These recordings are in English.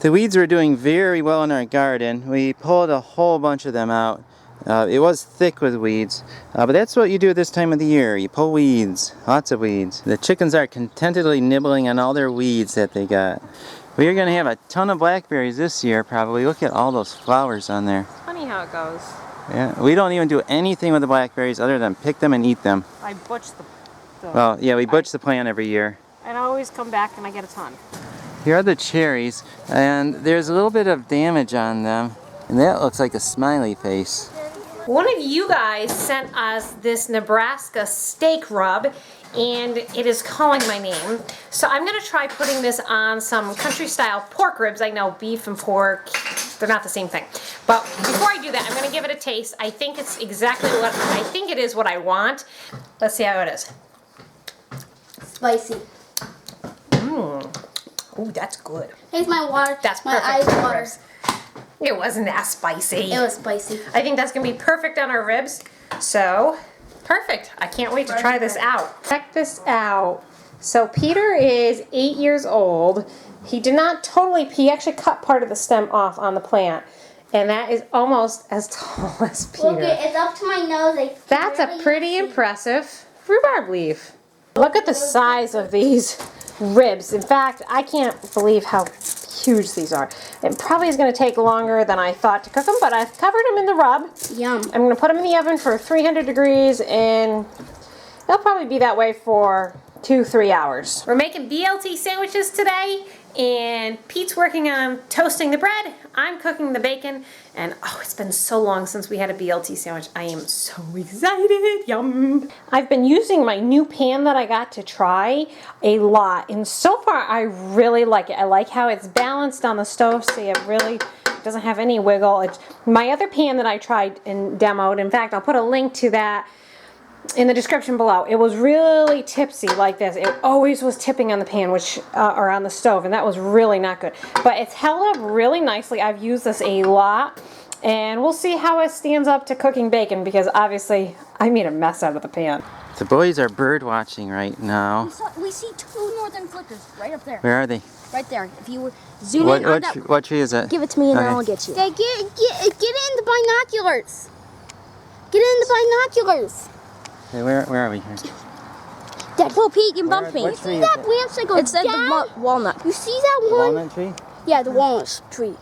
The weeds were doing very well in our garden. We pulled a whole bunch of them out. It was thick with weeds, but that's what you do at this time of the year. You pull weeds, lots of weeds. The chickens are contentedly nibbling on all their weeds that they got. We are going to have a ton of blackberries this year probably. Look at all those flowers on there. It's funny how it goes. Yeah, we don't even do anything with the blackberries other than pick them and eat them. I butch the well, yeah, we butch the plant every year. And I always come back and I get a ton. Here are the cherries, and there's a little bit of damage on them, and that looks like a smiley face. One of you guys sent us this Nebraska steak rub, and it is calling my name. So I'm gonna try putting this on some country style pork ribs. I know beef and pork, they're not the same thing. But before I do that, I'm gonna give it a taste. I think it's exactly what, I think it is what I want. Let's see how it is. Spicy. Ooh, that's good. Here's my water. That's my perfect. eyes water. It wasn't that spicy. It was spicy. I think that's gonna be perfect on our ribs. So, perfect. I can't wait to try this out. Check this out. So Peter is 8 years old. He did not totally, he actually cut part of the stem off on the plant. And that is almost as tall as Peter. Look, it's up to my nose. That's a pretty impressive rhubarb leaf. Look at the size of these ribs. In fact, I can't believe how huge these are. It probably is going to take longer than I thought to cook them, but I've covered them in the rub. Yum. I'm going to put them in the oven for 300 degrees, and they'll probably be that way for 2-3 hours. We're making BLT sandwiches today, and Pete's working on toasting the bread. I'm cooking the bacon, and oh, it's been so long since we had a BLT sandwich. I am so excited. Yum. I've been using my new pan that I got to try a lot, and so far I really like it. I like how it's balanced on the stove, so it really doesn't have any wiggle. It's my other pan that I tried and demoed. In fact, I'll put a link to that in the description below. It was really tipsy like this. It always was tipping on the pan, which or on the stove, and that was really not good. But it's held up really nicely. I've used this a lot, and we'll see how it stands up to cooking bacon, because obviously I made a mess out of the pan. The boys are bird watching right now. We see 2 northern flickers right up there. Where are they? Right there. If you were zoom in on that. What tree is that? Give it to me and Okay. I'll get you. Get in the binoculars. Get in the binoculars. Okay, where are we here? Dad, pull Pete and bump me. What You tree see is that it? branch that goes down? It's the walnut. You see that The one? walnut tree? Yeah, the walnut tree.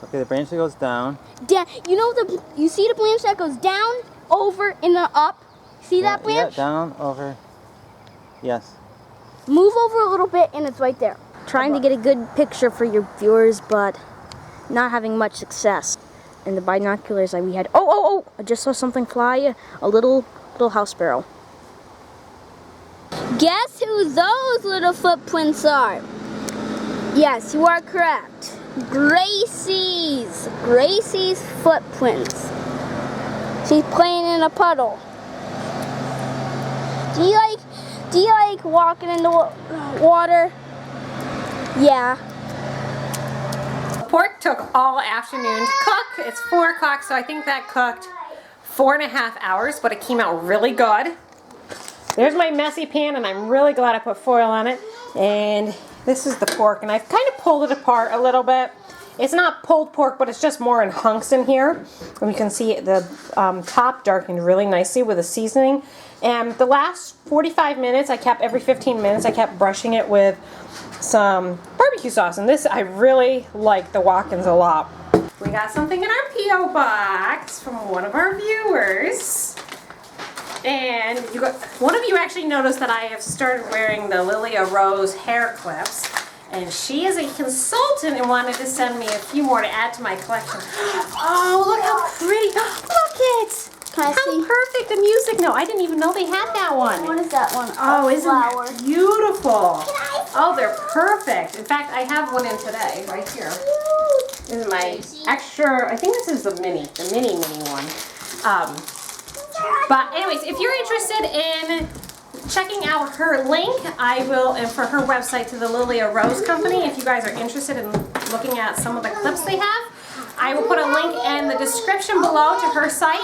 Okay, the branch that goes down. Dad, you see the branch that goes down, over, and then up? See that branch? Yeah, down, over. Yes. Move over a little bit and it's right there. Trying to get a good picture for your viewers, but not having much success. And the binoculars we had. Oh! I just saw something fly. A little house sparrow. Guess who those little footprints are? Yes, you are correct. Gracie's footprints. She's playing in a puddle. Do you like walking in the water? Yeah. Pork took all afternoon to cook. It's 4 o'clock, so I think that cooked 4.5 hours, but it came out really good. There's my messy pan, and I'm really glad I put foil on it. And this is the pork, and I've kind of pulled it apart a little bit. It's not pulled pork, but it's just more in hunks in here. And you can see the top darkened really nicely with the seasoning. And the last 45 minutes, every 15 minutes, I kept brushing it with some barbecue sauce. And this, I really like the Watkins a lot. We got something in our P.O. box from one of our viewers. And one of you actually noticed that I have started wearing the Lilia Rose hair clips. And she is a consultant and wanted to send me a few more to add to my collection. Oh, look how pretty. Look it. Can I see? How perfect a music note. I didn't even know they had that one. What is that one? Oh, isn't flower. that beautiful? Oh, they're perfect. In fact, I have one in today, right here. This is my extra, I think this is the mini one. But anyways, if you're interested in checking out her link, I will, and for her website to the Lilia Rose Company, if you guys are interested in looking at some of the clips they have, I will put a link in the description below to her site.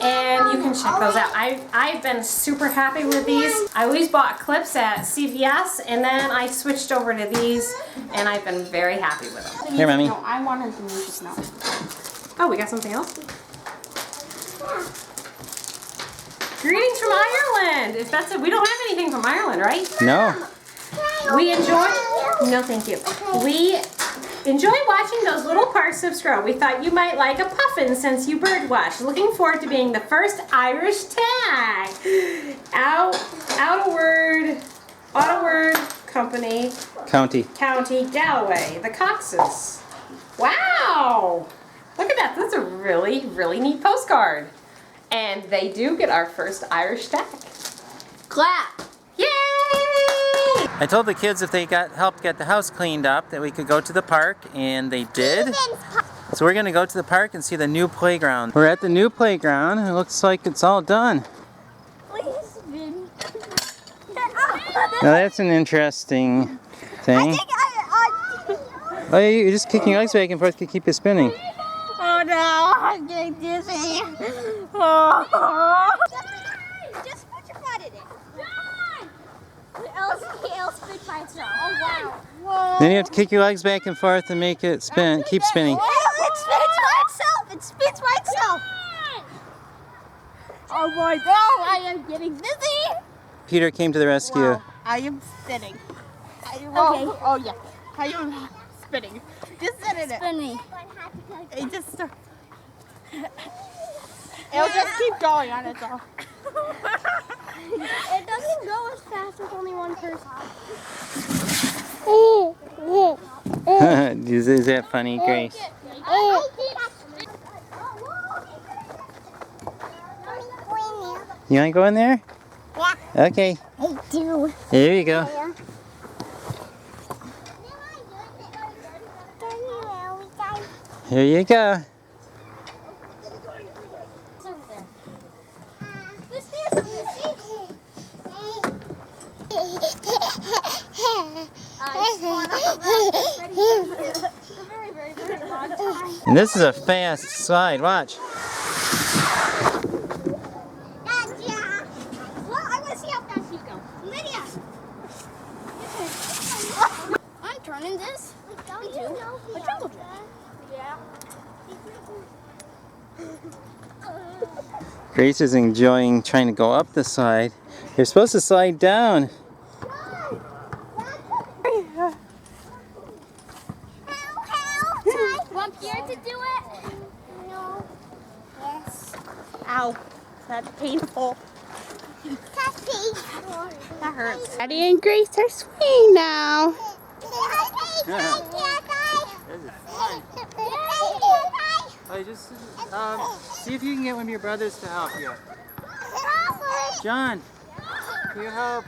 and you can check those out. I've been super happy with these. I always bought clips at CVS, and then I switched over to these, and I've been very happy with them. Here, Mommy. No, I wanted the music note. Oh, we got something else? Greetings from Ireland. If that's it, we don't have anything from Ireland, right? No. We enjoy. No, thank you. We enjoy watching those little parsnips grow. We thought you might like a puffin since you birdwatch. Looking forward to being the first Irish tag. Out-of-word company. County. County Galway. The Coxes. Wow. Look at that. That's a really, really neat postcard. And they do get our first Irish tag. Clap. Yay! I told the kids if they helped get the house cleaned up that we could go to the park, and they did. So we're gonna go to the park and see the new playground. We're at the new playground. It looks like it's all done. Now that's an interesting thing. Oh, you're just kicking your legs back and forth to keep it spinning. Oh no, I'm getting dizzy. Oh. Just put your butt in it. It'll spin by itself. Oh wow. Whoa. Then you have to kick your legs back and forth and make it spin. Keep spinning. It spins by itself. It spins by itself. Oh my god, I am getting dizzy. Peter came to the rescue. Wow, I am spinning. Oh yeah. I am spinning. Just sit in it. Spinning. It just it'll just keep going on its own. It doesn't go as fast with only one person. Is that funny, Grace? You want to go in there? Yeah. Okay. I do. Here you go. Here you go. And this is a fast slide. Watch. I'm turning this into a jungle gym. Yeah. Grace is enjoying trying to go up the slide. You're supposed to slide down. Want Pierre to do it? No. Yes. Ow. That's painful. That's painful. That hurts. Daddy and Grace are swinging now. See if you can get one of your brothers to help you. John, can you help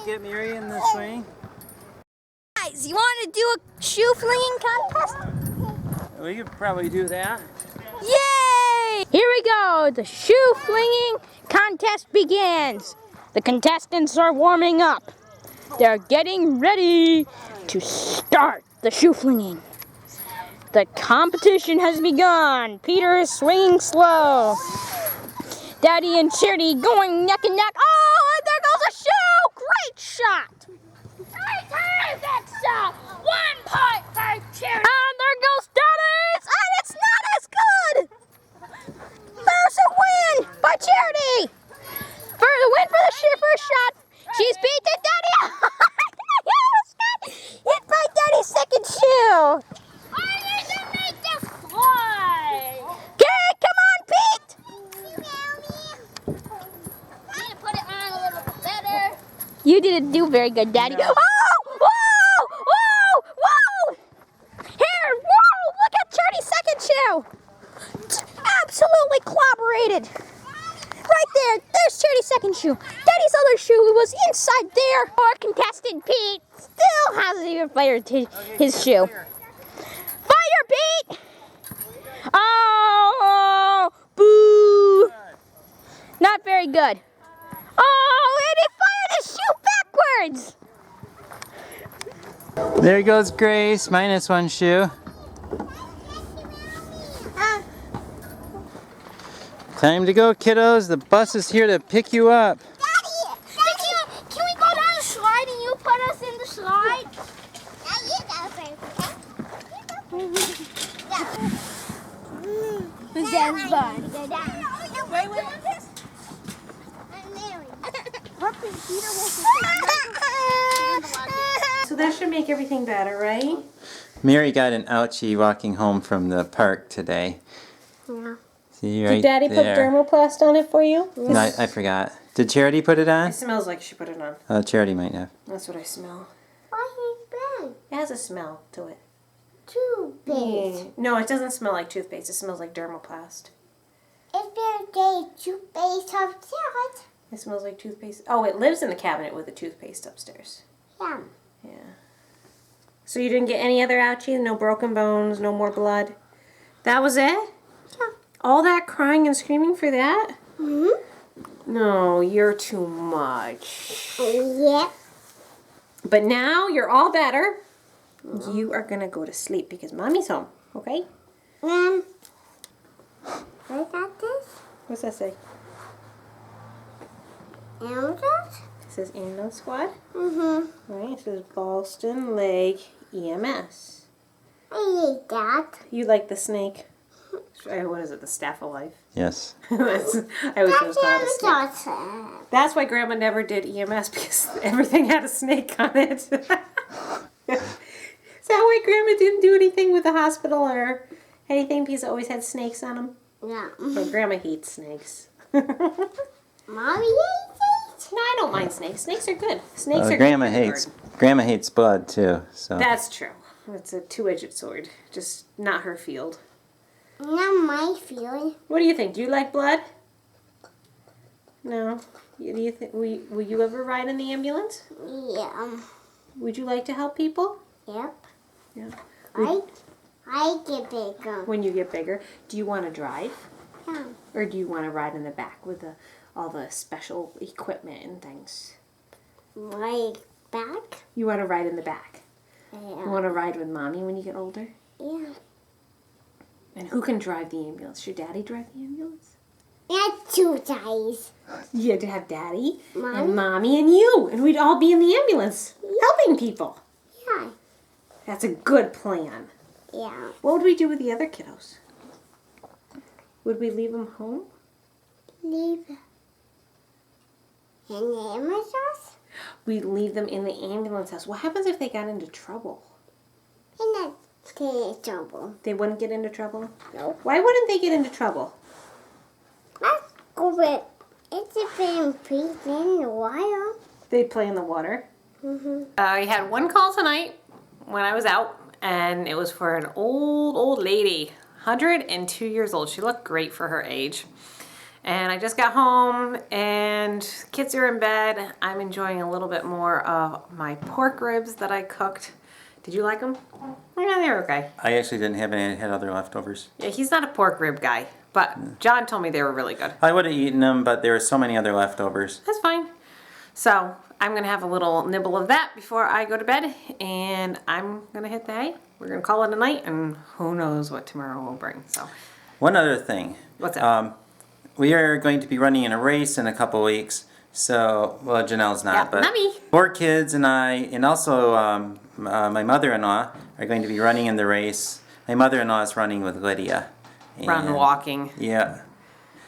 get Mary in the swing? Guys, you want to do a shoe flinging contest? We could probably do that. Yay! Here we go. The shoe flinging contest begins. The contestants are warming up. They're getting ready to start the shoe flinging. The competition has begun. Peter is swinging slow. Daddy and Charity going neck and neck. Oh, and there goes a shoe! Great shot! That shot! 1 point for Charity. And there goes Daddy's, and it's not as good. There's a win by Charity. For the win for the first shot. She's beaten Daddy. Hit by Daddy's second shoe. I need to make this fly. Okay, come on, Pete. I need to put it on a little bit better. You didn't do very good, Daddy. No. Oh! Whoa! Whoa! Whoa! Here! Whoa! Look at Charity's second shoe. Absolutely collaborated. Right there. There's Charity's second shoe. Daddy's other shoe was inside there. Our contestant Pete still hasn't even fired his shoe. Fire, Pete! Oh! Boo! Not very good. Oh, and he fired his shoe backwards! There goes Grace, minus one shoe. Time to go, kiddos. The bus is here to pick you up. Daddy, can we go down the slide and you put us in the slide? That's fun. Wait. So that should make everything better, right? Mary got an ouchie walking home from the park today. Yeah. See right Did Daddy put there. dermoplast on it for you? No, I forgot. Did Charity put it on? It smells like she put it on. Charity might have. That's what I smell. Why is bad? It has a smell to it. Toothpaste. No, it doesn't smell like toothpaste. It smells like dermoplast. If there's toothpaste upstairs. It smells like toothpaste. Oh, it lives in the cabinet with the toothpaste upstairs. Yeah. Yeah. So you didn't get any other ouchies? No broken bones? No more blood? That was it? Yeah. All that crying and screaming for that? Mm-hmm. No, you're too much. Yeah. But now you're all better. You are going to go to sleep because Mommy's home, okay? What got this? What's that say? Ambulance? It says ambulance squad. Mm-hmm. Right, it says Ballston Lake EMS. I need that. You like the snake? What is it, the staff of life? Yes. I always just call it a snake. Snake. That's why Grandma never did EMS because everything had a snake on it. Is that why Grandma didn't do anything with the hospital or anything because it always had snakes on them? Yeah. But Grandma hates snakes. No, Mommy hates it. I don't mind snakes. Snakes are good. Snakes are good Grandma for the hates. garden. Grandma hates blood too. So. That's true. It's a two-edged sword. Just not her field. Not my feeling. What do you think? Do you like blood? No. Do you think will you ever ride in the ambulance? Yeah. Would you like to help people? Yep. Yeah. I get bigger. When you get bigger, do you want to drive, Yeah. or do you want to ride in the back with all the special equipment and things? My back? You want to ride in the back. You Yeah. want to ride with Mommy when you get older? Yeah. And who can drive the ambulance? Should Daddy drive the ambulance? That's two guys. You had to have Daddy Mommy? and Mommy and you, and we'd all be in the ambulance helping people. Yeah. That's a good plan. Yeah. What would we do with the other kiddos? Would we leave them home? Leave. And the Amazons? We'd leave them in the ambulance house. What happens if they got into trouble? And that's getting in trouble. They wouldn't get into trouble? No. Why wouldn't they get into trouble? Let's go with it's a been in a while. They'd play in the water. Mm-hmm. I had one call tonight when I was out, and it was for an old lady, 102 years old. She looked great for her age. And I just got home, and kids are in bed. I'm enjoying a little bit more of my pork ribs that I cooked. Did you like them? Yeah, they were okay. I actually didn't have any. I had other leftovers. Yeah, he's not a pork rib guy, but John told me they were really good. I would have eaten them, but there were so many other leftovers. That's fine. So I'm going to have a little nibble of that before I go to bed, and I'm going to hit the hay. We're going to call it a night, and who knows what tomorrow will bring. So One other thing. what's up? We are going to be running in a race in a couple weeks. So, well, Janelle's not, Yeah, but not me. 4 kids and I, and also my mother-in-law are going to be running in the race. My mother-in-law is running with Lydia. Run And- walking. Yeah.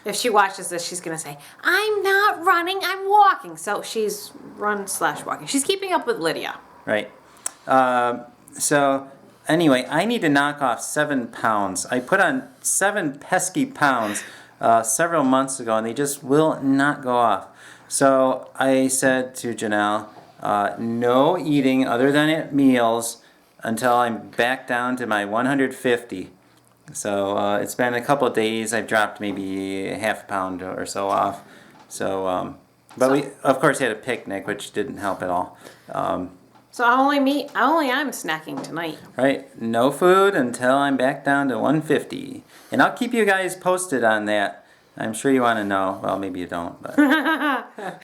If she watches this, she's going to say, I'm not running, I'm walking. So she's run/walking. She's keeping up with Lydia. Right. So, anyway, I need to knock off 7 pounds. I put on 7 pesky pounds several months ago, and they just will not go off. So I said to Janelle, no eating other than at meals until I'm back down to my 150. So it's been a couple of days. I've dropped maybe half a pound or so off. So, but we of course had a picnic, which didn't help at all. So I'm snacking tonight. Right, no food until I'm back down to 150. And I'll keep you guys posted on that. I'm sure you want to know. Well, maybe you don't, but